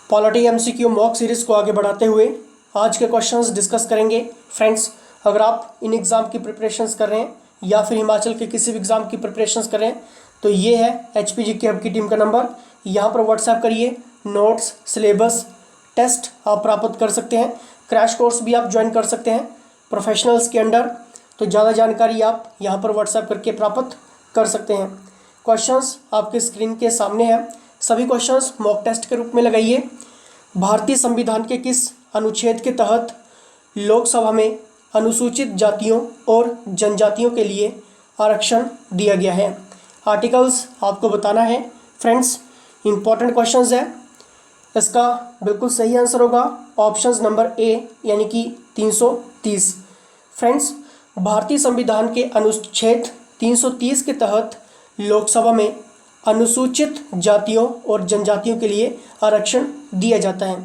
Polity MCQ mock series को आगे बढ़ाते हुए आज के क्वेश्चंस डिस्कस करेंगे। फ्रेंड्स, अगर आप इन एग्ज़ाम की प्रिपरेशंस कर रहे हैं या फिर हिमाचल के किसी भी एग्ज़ाम की प्रिपरेशंस कर रहे हैं तो ये है HPGK हब की टीम का नंबर। यहाँ पर व्हाट्सएप करिए, नोट्स, सिलेबस, टेस्ट आप प्राप्त कर सकते हैं। क्रैश कोर्स भी आप ज्वाइन कर सकते हैं प्रोफेशनल्स के अंडर। तो ज़्यादा जानकारी आप यहाँ पर व्हाट्सएप करके प्राप्त कर सकते हैं। क्वेश्चंस आपके स्क्रीन के सामने हैं। सभी क्वेश्चंस मॉक टेस्ट के रूप में लगाइए। भारतीय संविधान के किस अनुच्छेद के तहत लोकसभा में अनुसूचित जातियों और जनजातियों के लिए आरक्षण दिया गया है? आर्टिकल्स आपको बताना है। फ्रेंड्स, इंपॉर्टेंट क्वेश्चंस है। इसका बिल्कुल सही आंसर होगा ऑप्शन नंबर ए यानी कि 330। फ्रेंड्स, भारतीय संविधान के अनुच्छेद 330 के तहत लोकसभा में अनुसूचित जातियों और जनजातियों के लिए आरक्षण दिया जाता है।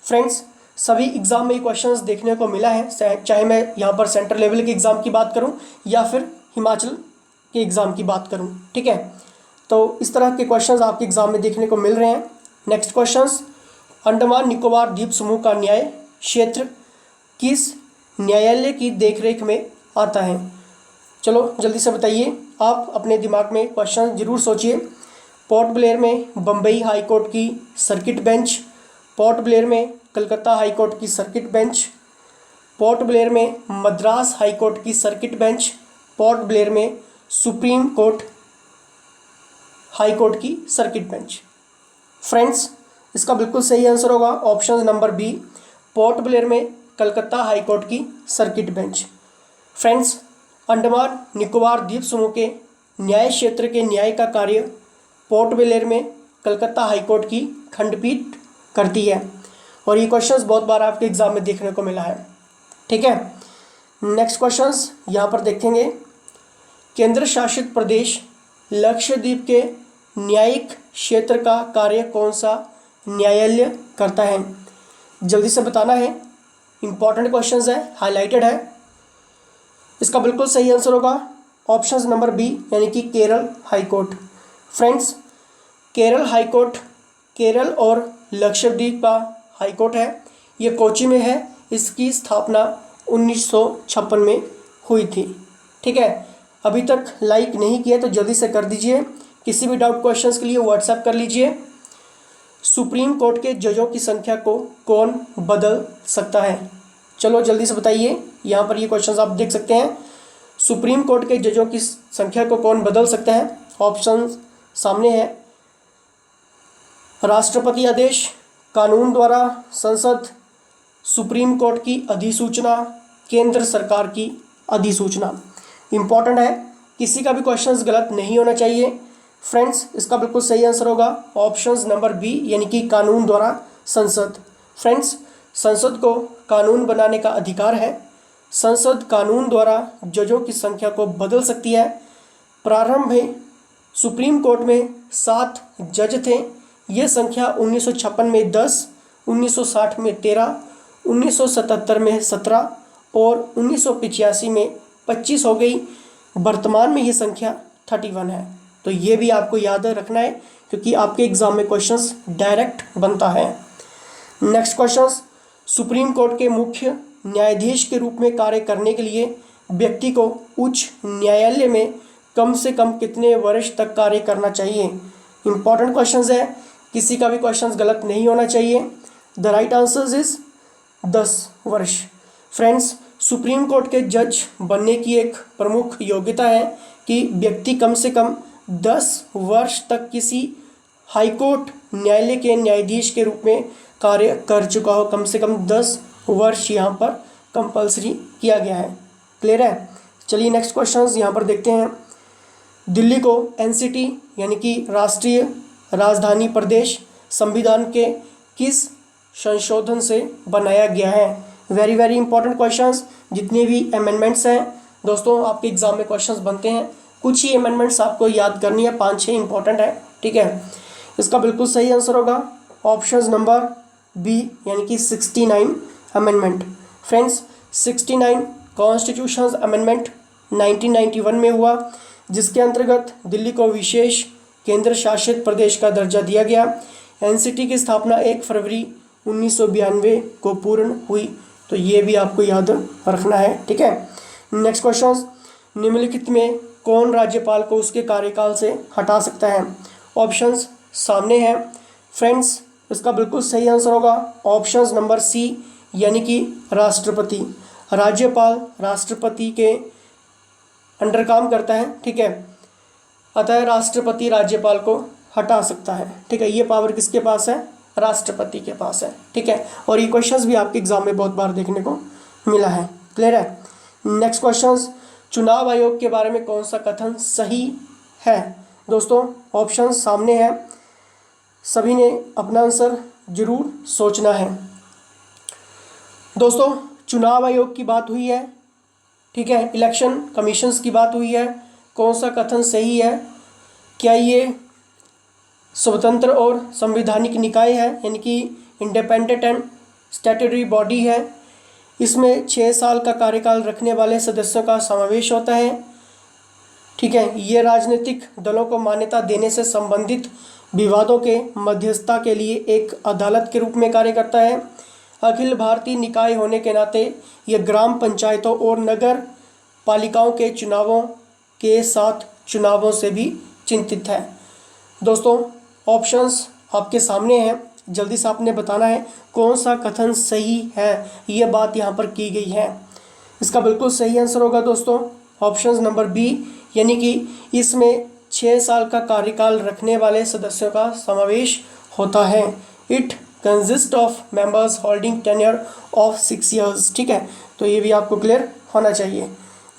फ्रेंड्स, सभी एग्ज़ाम में क्वेश्चंस देखने को मिला है, चाहे मैं यहाँ पर सेंट्रल लेवल के एग्ज़ाम की बात करूँ या फिर हिमाचल के एग्ज़ाम की बात करूँ। ठीक है, तो इस तरह के क्वेश्चंस आपके एग्ज़ाम में देखने को मिल रहे हैं। नेक्स्ट क्वेश्चंस, अंडमान निकोबार द्वीप समूह का न्याय क्षेत्र किस न्यायालय की देखरेख में आता है? चलो जल्दी से बताइए। आप अपने दिमाग में क्वेश्चन जरूर सोचिए। पोर्ट ब्लेयर में बम्बई हाई कोर्ट की सर्किट बेंच, पोर्ट ब्लेयर में कलकत्ता हाई कोर्ट की सर्किट बेंच, पोर्ट ब्लेयर में मद्रास हाई कोर्ट की सर्किट बेंच, पोर्ट ब्लेयर में सुप्रीम कोर्ट हाई कोर्ट की सर्किट बेंच। फ्रेंड्स, इसका बिल्कुल सही आंसर होगा option number B, Port Blair में कलकत्ता हाई कोर्ट की circuit bench. Friends, Andaman Nicobar द्वीप समूह के न्याय क्षेत्र के न्याय का कार्य पोर्ट ब्लेयर में कलकत्ता हाई कोर्ट की खंडपीठ करती है और ये क्वेश्चंस बहुत बार आपके एग्जाम में देखने को मिला है। ठीक है, नेक्स्ट क्वेश्चंस यहाँ पर देखेंगे। केंद्र शासित प्रदेश लक्षद्वीप के न्यायिक क्षेत्र का कार्य कौन सा न्यायालय करता है? जल्दी से बताना है। इंपॉर्टेंट क्वेश्चंस है, हाईलाइटेड है। इसका बिल्कुल सही आंसर होगा ऑप्शन नंबर बी यानी कि Kerala high court. Friends, Kerala high court Kerala और लक्षद्वीप का हाई कोर्ट है। ये कोची में है। इसकी स्थापना 1956 में हुई थी। ठीक है, अभी तक लाइक नहीं किया तो जल्दी से कर दीजिए। किसी भी डाउट क्वेश्चंस के लिए व्हाट्सएप कर लीजिए। सुप्रीम कोर्ट के जजों की संख्या को कौन बदल सकता है? चलो जल्दी से बताइए। यहाँ पर ये क्वेश्चंस आप देख सकते हैं। सुप्रीम कोर्ट के जजों की संख्या को कौन बदल सकता है? ऑप्शन सामने है। राष्ट्रपति आदेश, कानून द्वारा, संसद, सुप्रीम कोर्ट की अधिसूचना, केंद्र सरकार की अधिसूचना। इंपॉर्टेंट है, किसी का भी क्वेश्चंस गलत नहीं होना चाहिए। फ्रेंड्स, इसका बिल्कुल सही आंसर होगा ऑप्शन नंबर बी यानी कि कानून द्वारा, संसद। फ्रेंड्स, संसद को कानून बनाने का अधिकार है। संसद कानून द्वारा जजों की संख्या को बदल सकती है। प्रारंभ में सुप्रीम कोर्ट में 7 जज थे। ये संख्या 1956 में 10, 1960 में 13, 1977 में 17 और 1985 में 25 हो गई। वर्तमान में ये संख्या 31 है। तो ये भी आपको याद रखना है क्योंकि आपके एग्जाम में क्वेश्चंस डायरेक्ट बनता है। नेक्स्ट क्वेश्चंस, सुप्रीम कोर्ट के मुख्य न्यायाधीश के रूप में कार्य करने के लिए व्यक्ति को उच्च न्यायालय में कम से कम कितने वर्ष तक कार्य करना चाहिए? इंपॉर्टेंट क्वेश्चंस है, किसी का भी क्वेश्चंस गलत नहीं होना चाहिए। द राइट आंसर इज 10 वर्ष। फ्रेंड्स, सुप्रीम कोर्ट के जज बनने की एक प्रमुख योग्यता है कि व्यक्ति कम से कम 10 वर्ष तक किसी हाई कोर्ट न्यायालय के न्यायाधीश के रूप में कार्य कर चुका हो। कम से कम 10 वर्ष यहाँ पर कंपलसरी किया गया है। क्लियर है? चलिए नेक्स्ट क्वेश्चंस यहाँ पर देखते हैं। दिल्ली को एनसीटी यानी कि राष्ट्रीय राजधानी प्रदेश संविधान के किस संशोधन से बनाया गया है? Very very important questions. जितने भी अमेंडमेंट्स हैं दोस्तों, आपके एग्जाम में क्वेश्चंस बनते हैं। कुछ ही अमेंडमेंट्स आपको याद करनी है, 5-6 इंपॉर्टेंट है। ठीक है, इसका बिल्कुल सही आंसर होगा ऑप्शन नंबर बी यानी कि 69 अमेंडमेंट। फ्रेंड्स, 69 कॉन्स्टिट्यूशन अमेंडमेंट 1991 में हुआ, जिसके अंतर्गत दिल्ली को विशेष केंद्र शासित प्रदेश का दर्जा दिया गया। एनसीटी की स्थापना 1 फरवरी 1992 को पूर्ण हुई। तो ये भी आपको याद रखना है, ठीक है। नेक्स्ट क्वेश्चन, निम्नलिखित में कौन राज्यपाल को उसके कार्यकाल से हटा सकता है? ऑप्शंस सामने हैं फ्रेंड्स, इसका बिल्कुल सही आंसर होगा ऑप्शन नंबर सी, यानी कि राष्ट्रपति। राज्यपाल राष्ट्रपति के अंडर काम करता है, ठीक है, अतः राष्ट्रपति राज्यपाल को हटा सकता है, ठीक है। ये पावर किसके पास है? राष्ट्रपति के पास है, ठीक है। और ये क्वेश्चंस भी आपके एग्जाम में बहुत बार देखने को मिला है, क्लियर है। नेक्स्ट क्वेश्चंस, चुनाव आयोग के बारे में कौन सा कथन सही है? दोस्तों ऑप्शन सामने है, सभी ने अपना आंसर जरूर सोचना है। दोस्तों चुनाव आयोग की बात हुई है, ठीक है, इलेक्शन कमीशंस की बात हुई है, कौन सा कथन सही है? क्या ये स्वतंत्र और संवैधानिक निकाय है, यानी कि इंडिपेंडेंट एंड स्टैट्यूटरी बॉडी है, इसमें 6 साल का कार्यकाल रखने वाले सदस्यों का समावेश होता है, ठीक है। ये राजनीतिक दलों को मान्यता देने से संबंधित विवादों के मध्यस्थता के लिए एक अदालत के रूप में कार्य करता है। अखिल भारतीय निकाय होने के नाते यह ग्राम पंचायतों और नगर पालिकाओं के चुनावों के साथ चुनावों से भी चिंतित है। दोस्तों ऑप्शंस आपके सामने हैं, जल्दी से आपने बताना है कौन सा कथन सही है, ये बात यहाँ पर की गई है। इसका बिल्कुल सही आंसर होगा दोस्तों ऑप्शन नंबर बी, यानी कि इसमें 6 साल का कार्यकाल रखने वाले सदस्यों का समावेश होता है। It consist of members holding tenure of 6 years, ठीक है। तो ये भी आपको क्लियर होना चाहिए।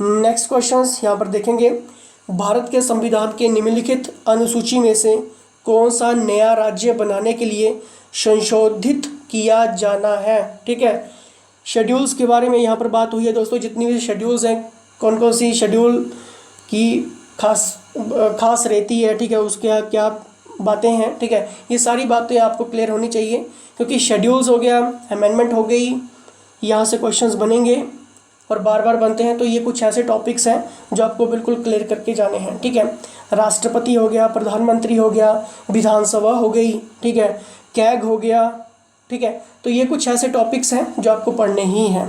नेक्स्ट क्वेश्चंस यहाँ पर देखेंगे, भारत के संविधान के निम्नलिखित अनुसूची में से कौन सा नया राज्य बनाने के लिए संशोधित किया जाना है, ठीक है। शेड्यूल्स के बारे में यहाँ पर बात हुई है दोस्तों, जितनी भी शेड्यूल्स हैं, कौन कौन सी शेड्यूल की खास रहती है, ठीक है, उसके यहाँ क्या बातें हैं, ठीक है, ये सारी बातें आपको क्लियर होनी चाहिए, क्योंकि शेड्यूल्स हो गया, अमेंडमेंट हो गई, यहाँ से क्वेश्चंस बनेंगे और बार बार बनते हैं। तो ये कुछ ऐसे टॉपिक्स हैं जो आपको बिल्कुल क्लियर करके जाने हैं, ठीक है। राष्ट्रपति हो गया, प्रधानमंत्री हो गया, विधानसभा हो गई, ठीक है, कैग हो गया, ठीक है। तो ये कुछ ऐसे टॉपिक्स हैं जो आपको पढ़ने ही हैं।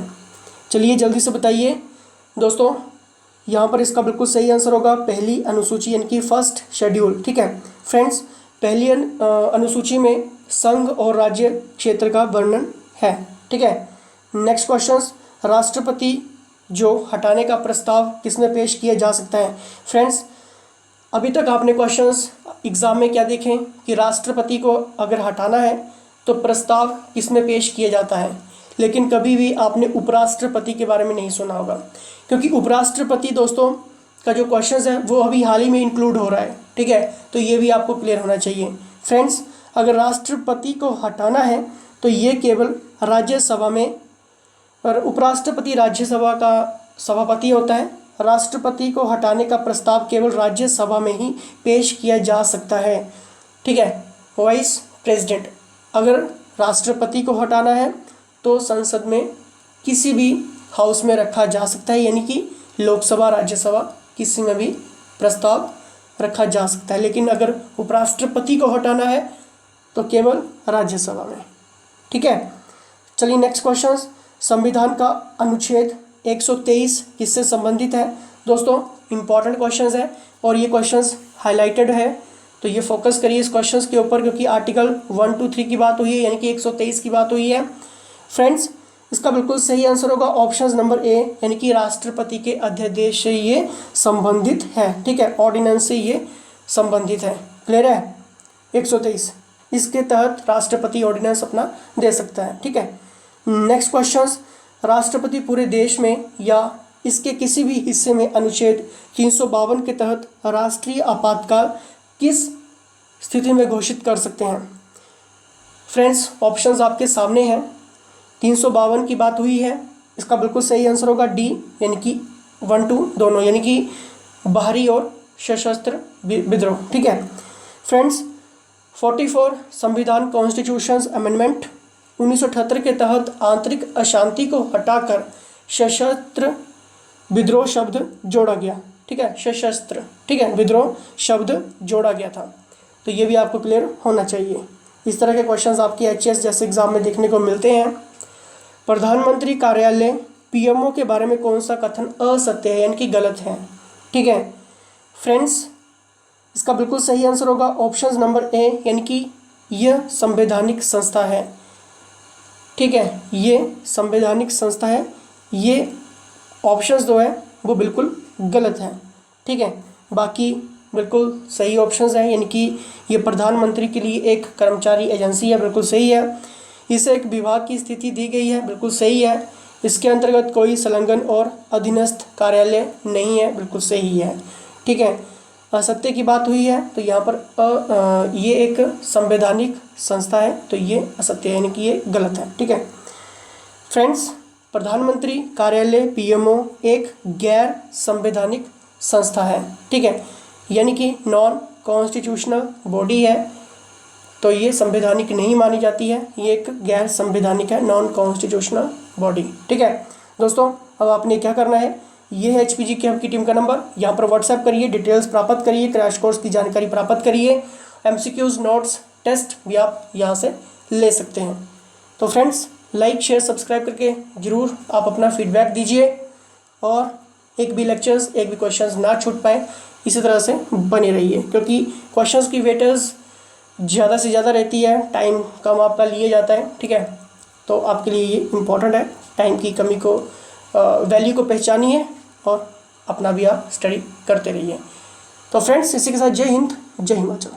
चलिए जल्दी से बताइए दोस्तों, यहाँ पर इसका बिल्कुल सही आंसर होगा पहली अनुसूची, यानी कि फर्स्ट शेड्यूल, ठीक है। फ्रेंड्स पहली अनुसूची में संघ और राज्य क्षेत्र का वर्णन है, ठीक है। नेक्स्ट क्वेश्चन, राष्ट्रपति जो हटाने का प्रस्ताव किसमें पेश किया जा सकता है? फ्रेंड्स अभी तक आपने क्वेश्चंस एग्ज़ाम में क्या देखें कि राष्ट्रपति को अगर हटाना है तो प्रस्ताव किसमें पेश किया जाता है, लेकिन कभी भी आपने उपराष्ट्रपति के बारे में नहीं सुना होगा, क्योंकि उपराष्ट्रपति दोस्तों का जो क्वेश्चन है वो अभी हाल ही में इंक्लूड हो रहा है, ठीक है। तो ये भी आपको क्लियर होना चाहिए। फ्रेंड्स अगर राष्ट्रपति को हटाना है तो ये केवल राज्यसभा में, और उपराष्ट्रपति राज्यसभा का सभापति होता है, राष्ट्रपति को हटाने का प्रस्ताव केवल राज्यसभा में ही पेश किया जा सकता है, ठीक है। वाइस प्रेसिडेंट, अगर राष्ट्रपति को हटाना है तो संसद में किसी भी हाउस में रखा जा सकता है, यानी कि लोकसभा राज्यसभा किसी में भी प्रस्ताव रखा जा सकता है, लेकिन अगर उपराष्ट्रपति को हटाना है तो केवल राज्यसभा में, ठीक है। चलिए नेक्स्ट क्वेश्चन, संविधान का अनुच्छेद 123 किससे संबंधित है? दोस्तों इंपॉर्टेंट क्वेश्चंस है और ये क्वेश्चंस हाईलाइटेड है, तो ये फोकस करिए इस क्वेश्चंस के ऊपर, क्योंकि आर्टिकल 1, 2, 3 की बात हुई है, यानी कि 123 की बात हुई है। फ्रेंड्स इसका बिल्कुल सही आंसर होगा ऑप्शन नंबर ए, यानी कि राष्ट्रपति के अध्यादेश से ये संबंधित है, ठीक है, ऑर्डिनेंस से ये संबंधित है, क्लियर है। 123 इसके तहत राष्ट्रपति ऑर्डिनेंस अपना दे सकता है, ठीक है। नेक्स्ट क्वेश्चन, राष्ट्रपति पूरे देश में या इसके किसी भी हिस्से में अनुच्छेद 352 के तहत राष्ट्रीय आपातकाल किस स्थिति में घोषित कर सकते हैं? फ्रेंड्स ऑप्शंस आपके सामने हैं, 352 की बात हुई है, इसका बिल्कुल सही आंसर होगा डी, यानी कि 1, 2 दोनों, यानी कि बाहरी और सशस्त्र विद्रोह, ठीक है। फ्रेंड्स 44 संविधान कॉन्स्टिट्यूशन अमेंडमेंट 1978 के तहत आंतरिक अशांति को हटाकर सशस्त्र विद्रोह शब्द जोड़ा गया, ठीक है, सशस्त्र, ठीक है, विद्रोह शब्द जोड़ा गया था, तो ये भी आपको क्लियर होना चाहिए। इस तरह के क्वेश्चंस आपके एचएएस जैसे एग्जाम में देखने को मिलते हैं। प्रधानमंत्री कार्यालय पीएमओ के बारे में कौन सा कथन असत्य है यानी कि गलत है? ठीक है फ्रेंड्स, इसका बिल्कुल सही आंसर होगा ऑप्शन नंबर ए, यानी कि यह संवैधानिक संस्था है। ठीक है, ये संवैधानिक संस्था है। ये ऑप्शंस जो है वो बिल्कुल गलत है। ठीक है, बाकी बिल्कुल सही ऑप्शंस हैं, यानी कि ये प्रधानमंत्री के लिए एक कर्मचारी एजेंसी है, बिल्कुल सही है। इसे एक विभाग की स्थिति दी गई है, बिल्कुल सही है। इसके अंतर्गत कोई संलग्न और अधीनस्थ कार्यालय नहीं है, बिल्कुल सही है। ठीक है, असत्य की बात हुई है तो यहाँ पर ये एक संवैधानिक संस्था है, तो ये असत्य है, यानी कि ये गलत है। ठीक है फ्रेंड्स, प्रधानमंत्री कार्यालय पीएमओ एक गैर संवैधानिक संस्था है। ठीक है, यानी कि नॉन कॉन्स्टिट्यूशनल बॉडी है, तो ये संवैधानिक नहीं मानी जाती है, ये एक गैर संवैधानिक है, नॉन कॉन्स्टिट्यूशनल बॉडी। ठीक है दोस्तों, अब आपने क्या करना है, ये है HPG की आपकी टीम का नंबर, यहाँ पर व्हाट्सएप करिए, डिटेल्स प्राप्त करिए, क्रैश कोर्स की जानकारी प्राप्त करिए, MCQs नोट्स टेस्ट भी आप यहाँ से ले सकते हैं। तो फ्रेंड्स, लाइक शेयर सब्सक्राइब करके ज़रूर आप अपना फीडबैक दीजिए, और एक भी लेक्चर्स एक भी क्वेश्चंस ना छूट पाए इसी तरह से बने रहिए, क्योंकि क्वेश्चंस की वेटेज ज़्यादा से ज़्यादा रहती है, टाइम कम आपका लिए जाता है। ठीक है, तो आपके लिए ये इम्पोर्टेंट है, टाइम की कमी को वैल्यू को पहचानिए और अपना भी आप स्टडी करते रहिए। तो फ्रेंड्स, इसी के साथ जय हिंद, जय हिमाचल।